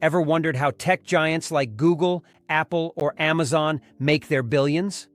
Ever wondered how tech giants like Google, Apple, or Amazon make their billions?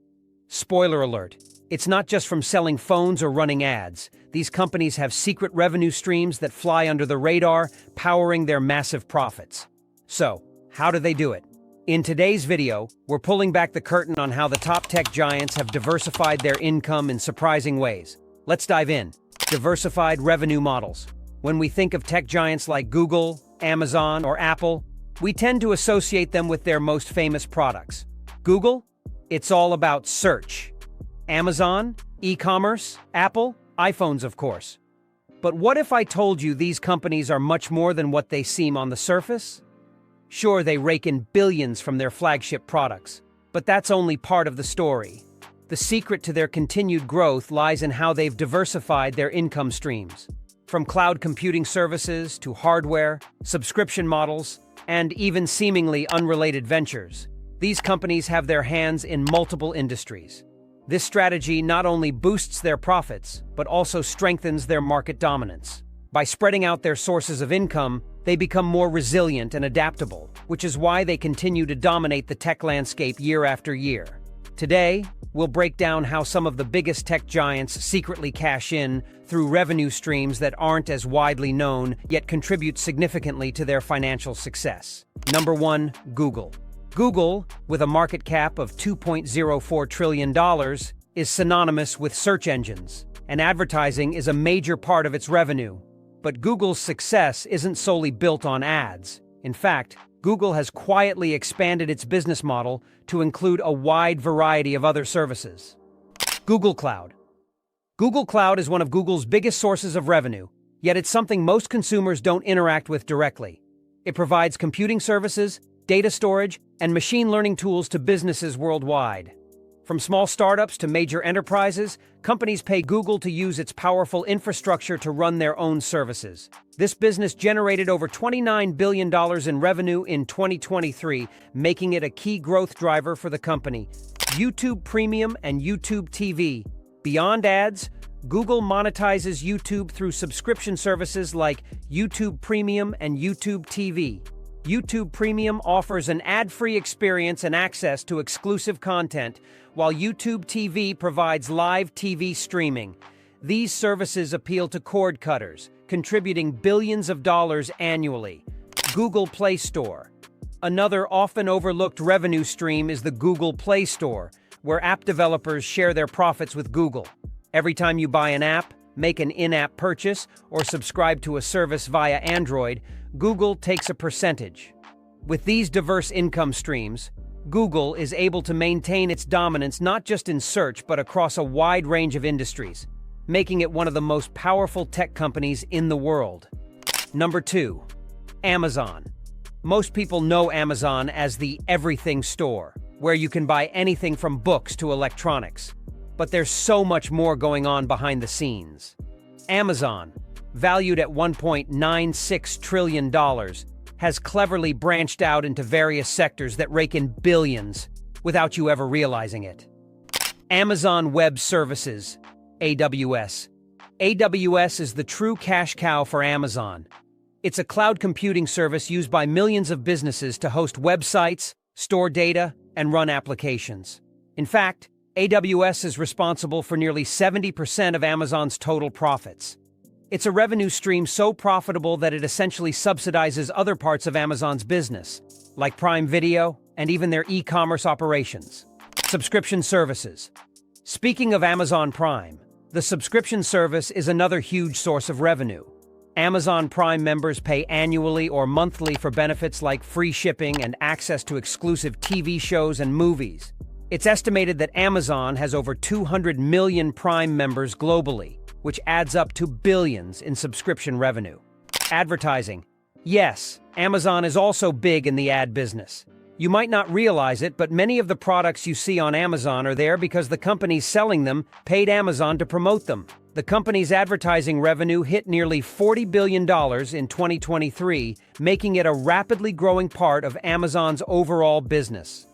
Spoiler alert, it's not just from selling phones or running ads. These companies have secret revenue streams that fly under the radar, powering their massive profits. So, how do they do it? In today's video, we're pulling back the curtain on how the top tech giants have diversified their income in surprising ways. Let's dive in. Diversified revenue models. When we think of tech giants like Google, Amazon, or Apple, we tend to associate them with their most famous products. Google? It's all about search. Amazon? E-commerce? Apple? iPhones, of course. But what if I told you these companies are much more than what they seem on the surface? Sure, they rake in billions from their flagship products, but that's only part of the story. The secret to their continued growth lies in how they've diversified their income streams. From cloud computing services to hardware, subscription models, and even seemingly unrelated ventures, these companies have their hands in multiple industries. This strategy not only boosts their profits, but also strengthens their market dominance. By spreading out their sources of income, they become more resilient and adaptable, which is why they continue to dominate the tech landscape year after year. Today, we'll break down how some of the biggest tech giants secretly cash in through revenue streams that aren't as widely known, yet contribute significantly to their financial success. Number 1, Google. Google, with a market cap of $2.04 trillion, is synonymous with search engines, and advertising is a major part of its revenue. But Google's success isn't solely built on ads. In fact, Google has quietly expanded its business model to include a wide variety of other services. Google Cloud. Google Cloud is one of Google's biggest sources of revenue, yet it's something most consumers don't interact with directly. It provides computing services, data storage, and machine learning tools to businesses worldwide. From small startups to major enterprises, companies pay Google to use its powerful infrastructure to run their own services. This business generated over $29 billion in revenue in 2023, making it a key growth driver for the company. YouTube Premium and YouTube TV. Beyond ads, Google monetizes YouTube through subscription services like YouTube Premium and YouTube TV. YouTube Premium offers an ad-free experience and access to exclusive content, while YouTube TV provides live TV streaming. These services appeal to cord cutters, contributing billions of dollars annually. Google Play Store. Another often overlooked revenue stream is the Google Play Store, where app developers share their profits with Google. Every time you buy an app, make an in-app purchase, or subscribe to a service via Android, Google takes a percentage. With these diverse income streams, Google is able to maintain its dominance not just in search but across a wide range of industries, making it one of the most powerful tech companies in the world. Number 2, Amazon. Most people know Amazon as the everything store, where you can buy anything from books to electronics. But there's so much more going on behind the scenes. Amazon, valued at $1.96 trillion, has cleverly branched out into various sectors that rake in billions without you ever realizing it. Amazon Web Services, AWS. AWS is the true cash cow for Amazon. It's a cloud computing service used by millions of businesses to host websites, store data, and run applications. In fact, AWS is responsible for nearly 70% of Amazon's total profits. It's a revenue stream so profitable that it essentially subsidizes other parts of Amazon's business, like Prime Video and even their e-commerce operations. Subscription services. Speaking of Amazon Prime, the subscription service is another huge source of revenue. Amazon Prime members pay annually or monthly for benefits like free shipping and access to exclusive TV shows and movies. It's estimated that Amazon has over 200 million Prime members globally, which adds up to billions in subscription revenue. Advertising. Yes, Amazon is also big in the ad business. You might not realize it, but many of the products you see on Amazon are there because the companies selling them paid Amazon to promote them. The company's advertising revenue hit nearly $40 billion in 2023, making it a rapidly growing part of Amazon's overall business.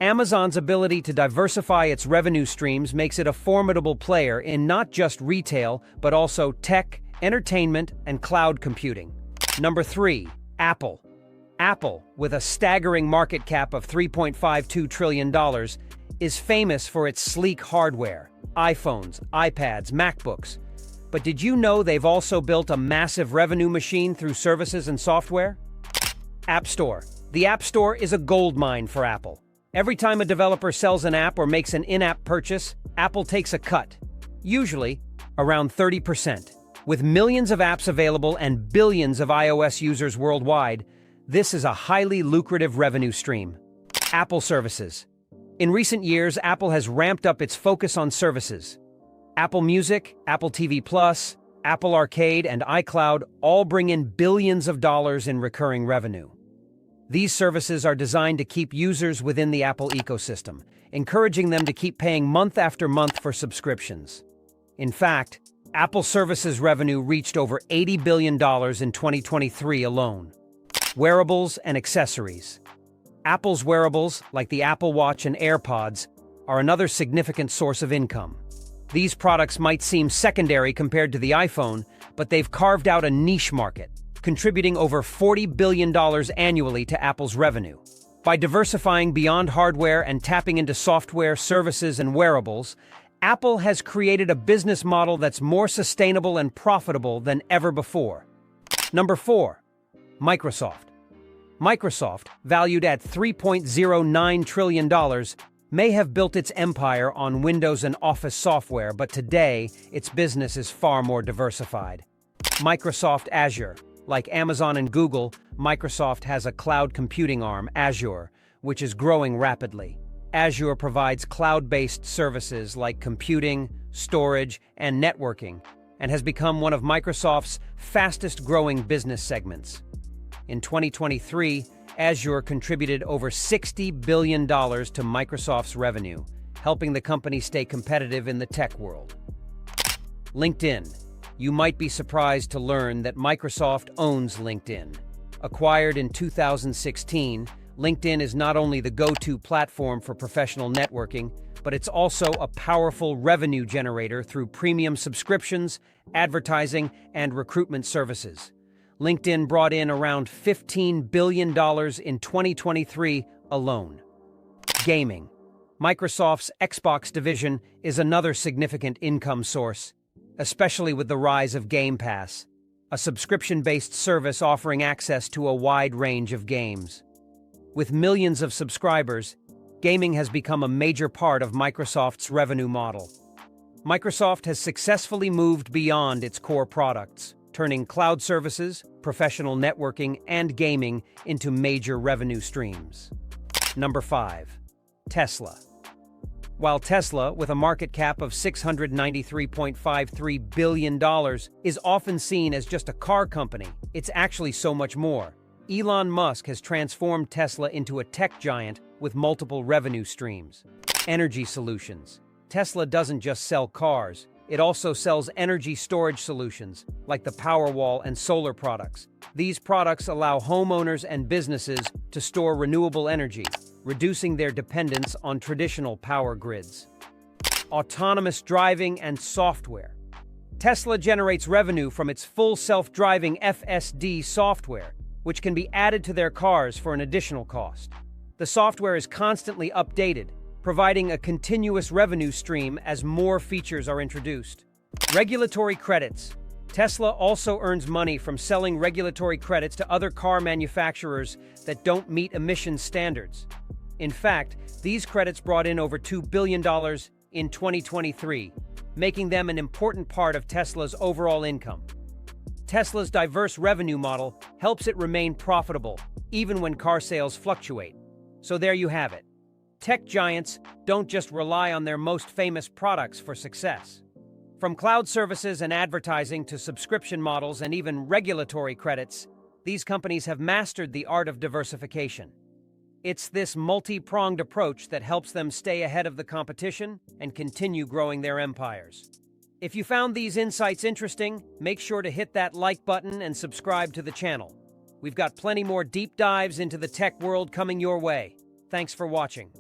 Amazon's ability to diversify its revenue streams makes it a formidable player in not just retail, but also tech, entertainment, and cloud computing. Number 3, Apple. Apple, with a staggering market cap of $3.52 trillion, is famous for its sleek hardware, iPhones, iPads, MacBooks. But did you know they've also built a massive revenue machine through services and software? App Store. The App Store is a goldmine for Apple. Every time a developer sells an app or makes an in-app purchase, Apple takes a cut, usually around 30%. With millions of apps available and billions of iOS users worldwide, this is a highly lucrative revenue stream. Apple Services. In recent years, Apple has ramped up its focus on services. Apple Music, Apple TV Plus, Apple Arcade, and iCloud all bring in billions of dollars in recurring revenue. These services are designed to keep users within the Apple ecosystem, encouraging them to keep paying month after month for subscriptions. In fact, Apple Services revenue reached over $80 billion in 2023 alone. Wearables and accessories. Apple's wearables, like the Apple Watch and AirPods, are another significant source of income. These products might seem secondary compared to the iPhone, but they've carved out a niche market, contributing over $40 billion annually to Apple's revenue. By diversifying beyond hardware and tapping into software, services, and wearables, Apple has created a business model that's more sustainable and profitable than ever before. Number 4. Microsoft. Microsoft, valued at $3.09 trillion, may have built its empire on Windows and Office software, but today, its business is far more diversified. Microsoft Azure. Like Amazon and Google, Microsoft has a cloud computing arm, Azure, which is growing rapidly. Azure provides cloud-based services like computing, storage, and networking, and has become one of Microsoft's fastest-growing business segments. In 2023, Azure contributed over $60 billion to Microsoft's revenue, helping the company stay competitive in the tech world. LinkedIn. You might be surprised to learn that Microsoft owns LinkedIn. Acquired in 2016, LinkedIn is not only the go-to platform for professional networking, but it's also a powerful revenue generator through premium subscriptions, advertising, and recruitment services. LinkedIn brought in around $15 billion in 2023 alone. Gaming. Microsoft's Xbox division is another significant income source, especially with the rise of Game Pass, a subscription-based service offering access to a wide range of games. With millions of subscribers, gaming has become a major part of Microsoft's revenue model. Microsoft has successfully moved beyond its core products, turning cloud services, professional networking, and gaming into major revenue streams. Number 5. Tesla. While Tesla, with a market cap of $693.53 billion, is often seen as just a car company, it's actually so much more. Elon Musk has transformed Tesla into a tech giant with multiple revenue streams. Energy solutions. Tesla doesn't just sell cars, it also sells energy storage solutions, like the Powerwall and solar products. These products allow homeowners and businesses to store renewable energy, reducing their dependence on traditional power grids. Autonomous driving and software. Tesla generates revenue from its full self-driving FSD software, which can be added to their cars for an additional cost. The software is constantly updated, providing a continuous revenue stream as more features are introduced. Regulatory credits. Tesla also earns money from selling regulatory credits to other car manufacturers that don't meet emissions standards. In fact, these credits brought in over $2 billion in 2023, making them an important part of Tesla's overall income. Tesla's diverse revenue model helps it remain profitable, even when car sales fluctuate. So there you have it. Tech giants don't just rely on their most famous products for success. From cloud services and advertising to subscription models and even regulatory credits, these companies have mastered the art of diversification. It's this multi-pronged approach that helps them stay ahead of the competition and continue growing their empires. If you found these insights interesting, make sure to hit that like button and subscribe to the channel. We've got plenty more deep dives into the tech world coming your way. Thanks for watching.